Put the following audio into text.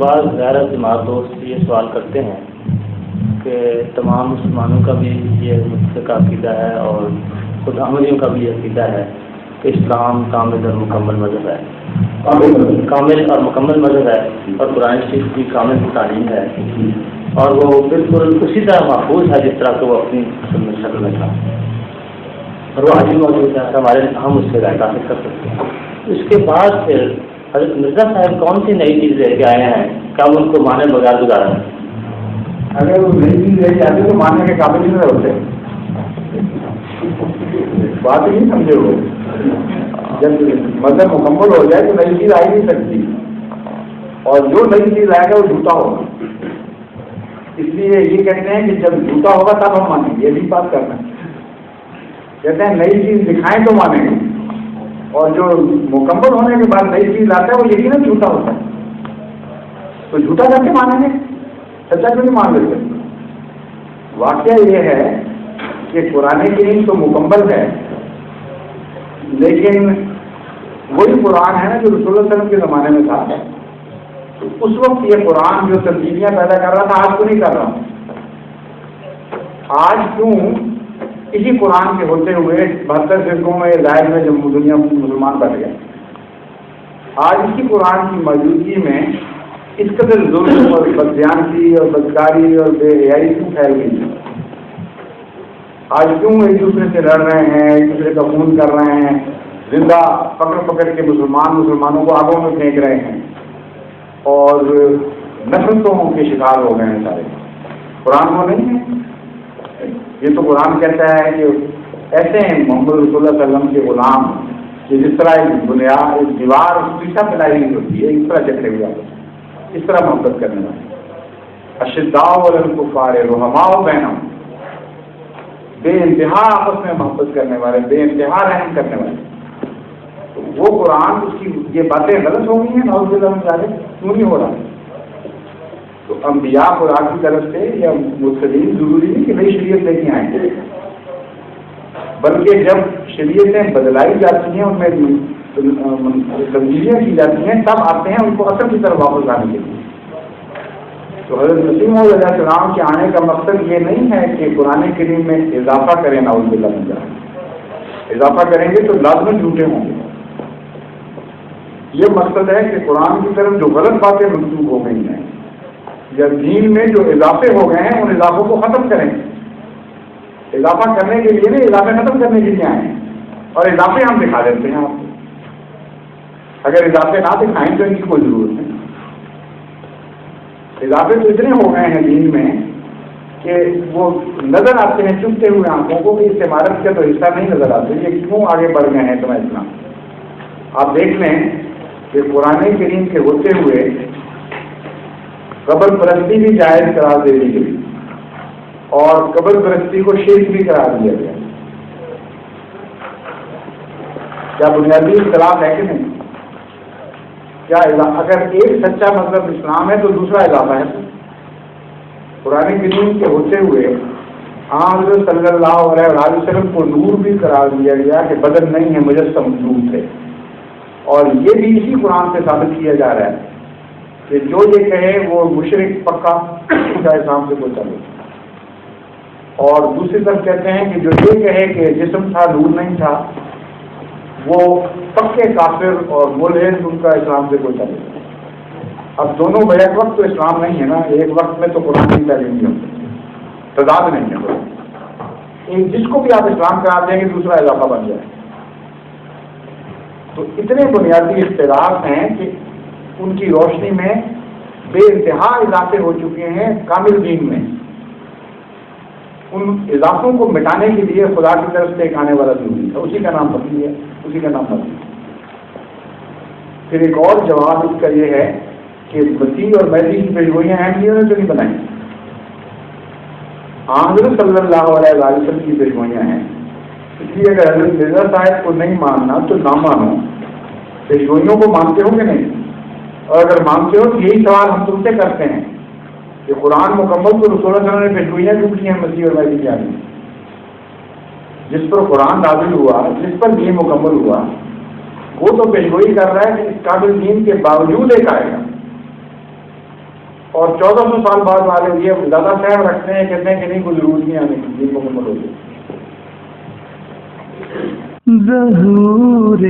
بعض غیر جماعت دوست یہ سوال کرتے ہیں کہ تمام مسلمانوں کا بھی یہ متفق عقیدہ ہے اور خود احمدیوں کا بھی عقیدہ ہے کہ اسلام کامل اور مکمل مذہب ہے، کامل اور مکمل مذہب ہے، اور قرآن شریف کی کامل تعلیم ہے، اور وہ بالکل اسی طرح محفوظ ہے جس طرح کہ وہ اپنی شکل میں تھا، اور وہ آج بھی موجود ہے، ہم اس سے رائے حاصل کر سکتے ہیں۔ اس کے بعد پھر حضرت مرزا صاحب کون سی نئی چیز لے کے آئے ہیں کہ ہم ان کو مانے بغیر گزارا ہے؟ اگر وہ نئی چیز لے کے آتے تو ماننے کے قابل ہی نہ ہوتے، بات ہی نہیں سمجھے ہوئے۔ جب مذہب مکمل ہو جائے تو نئی چیز آ ہی نہیں سکتی، اور جو نئی چیز آئے گا وہ جھوٹا ہوگا۔ اس لیے یہ کہتے ہیں کہ جب جھوٹا ہوگا تب ہم مانیں گے، یہ بھی بات کرنا ہے۔ کہتے ہیں نئی چیز دکھائیں تو مانیں گے، اور جو مکمل ہونے کے بعد نئی چیز آتا ہے وہ یقیناً جھوٹا ہوتا ہے، تو جھوٹا کر کے مانیں گے، سچا کیوں نہیں مان لیتے؟ واقعہ یہ ہے کہ قرآن کریم تو مکمل ہے، لیکن وہی قرآن ہے نا جو رسول اللہ صلی اللہ علیہ وسلم کے زمانے میں تھا، تو اس وقت یہ قرآن جو تبدیلیاں پیدا کر رہا تھا آج تو نہیں کر رہا۔ آج کیوں اسی قرآن کے ہوتے ہوئے 72 فرقوں میں ظاہر میں جب دنیا مسلمان بن گئے، آج اسی قرآن کی موجودگی میں اس قدر ظلم اور بددیانتی اور بدکاری اور بے حیائی کیوں پھیل گئی؟ آج کیوں ایک دوسرے سے لڑ رہے ہیں، ایک دوسرے کا خون کر رہے ہیں، زندہ پکڑ کے مسلمانوں کو آگوں میں پھینک رہے ہیں، اور نفرتوں کے شکار ہو گئے ہیں سارے؟ قرآن کو نہیں ہے؟ یہ تو قرآن کہتا ہے کہ ایسے ہیں محمد رسول اللہ صلی اللہ علیہ وسلم کے غلام کہ جس طرح ایک بنیاد ایک دیوار شیشہ پھیلائی ہوئی ہوتی ہے، اس طرح چکرے ہوئے آتے ہیں، اس طرح محبت کرنے والے، اشداء علی الکفار رحماء بینہم، بے انتہا آپس میں محبت کرنے والے، بے انتہا رحم کرنے والے۔ تو وہ قرآن اس کی یہ باتیں غلط ہو گئی ہیں، نعوذ باللہ من ذالک، کیوں نہیں ہو رہا؟ تو انبیاء قرآن کی طرف سے یا مرسلین ضروری نہیں کہ نئی شریعت لے کے آئیں گے، بلکہ جب شریعتیں بدلائی جاتی ہیں، ان میں تبدیلیاں کی جاتی ہیں، تب آتے ہیں ان کو اصل کی طرف واپس لانے کے لیے۔ تو حضرت مسیح موعود علیہ السلام کے آنے کا مقصد یہ نہیں ہے کہ قرآن کریم میں اضافہ کریں، نعوذ باللہ من ذالک، اضافہ کریں گے تو لازماً جھوٹے ہوں گے۔ یہ مقصد ہے کہ قرآن کی طرف جو غلط باتیں منسوخ ہو گئی ہیں یا دین میں جو اضافے ہو گئے ہیں، ان اضافوں کو ختم کریں۔ اضافہ کرنے کے لیے نہیں، اضافے ختم کرنے کے لیے آئے ہیں، اور اضافے ہم دکھا دیتے ہیں آپ کو۔ اگر اضافے نہ دکھائیں تو ان کی کوئی ضرورت نہیں۔ اضافے تو اتنے ہو گئے ہیں دین میں کہ وہ نظر آتے ہیں چبھتے ہوئے آنکھوں کو کہ اس عمارت کا تو حصہ نہیں نظر آتے، یہ کیوں آگے بڑھ گئے ہیں تمہیں اتنا؟ آپ دیکھ لیں کہ قرآن کریم کے ہوتے ہوئے قبر پرستی بھی جائز قرار دے دی گئی، اور قبر پرستی کو شرک بھی قرار دیا گیا۔ کیا بنیادی اختلاف ہے کہ نہیں؟ کیا اگر ایک سچا مذہب اسلام ہے تو دوسرا اضافہ ہے؟ قرآن کریم کے ہوتے ہوئے حضرت صلی اللہ علیہ وسلم کو نور بھی قرار دیا گیا کہ بدن نہیں ہے، مجسم نور تھے، اور یہ بھی اسی قرآن سے ثابت کیا جا رہا ہے کہ جو یہ کہے وہ مشرک پکا کا اسلام سے کوئی تعلق۔ اور دوسری طرف کہتے ہیں کہ جو یہ کہے کہ جسم تھا نور نہیں تھا، وہ پکے کافر اور ملحد، ان کا اسلام سے کوئی تعلق نہیں۔ اب دونوں بیک وقت تو اسلام نہیں ہے نا، ایک وقت میں تو قرآن کی تعلیم نہیں ہوتی، تضاد نہیں ہے۔ جس کو بھی آپ اسلام قرار دیں گے دوسرا اضافہ بن جائے۔ تو اتنے بنیادی اختلاف ہیں کہ ان کی روشنی میں بے انتہا اضافے ہو چکے ہیں کامل دین میں۔ ان اضافوں کو مٹانے کے لیے خدا کی طرف سے ایک آنے والا ضروری ہے، اسی کا نام مسیح ہے، اسی کا نام مسیح۔ پھر ایک اور جواب اس کا یہ ہے کہ مسیح اور مہدی کی پیشگوئیاں اہمیت نے تو نہیں بنائی، حضرت صلی اللہ علیہ وسلم کی پیشگوئیاں ہیں۔ اس لیے اگر حضرت مرزا صاحب کو نہیں ماننا تو نہ مانو، پیشگوئیوں کو مانتے ہو کہ نہیں؟ اور اگر مانتے ہو تو یہی سوال ہم تم سے کرتے ہیں کہ قرآن مکمل تو رسول اللہ صلی اللہ علیہ وسلم نے پیشگوئیاں کیوں کی ہیں مسیح اور مہدی کی آنے؟ جس پر قرآن نازل ہوا، جس پر دین مکمل ہوا، وہ تو پیشگوئی کر رہا ہے کہ اس قابل دین کے باوجود ایک آئے گا، اور 1400 سال بعد والے یہ زیادہ خیال رکھتے ہیں، کہتے ہیں کہ نہیں کوئی ضرورت نہیں آنے کی، دین مکمل ہو گئی. ظہور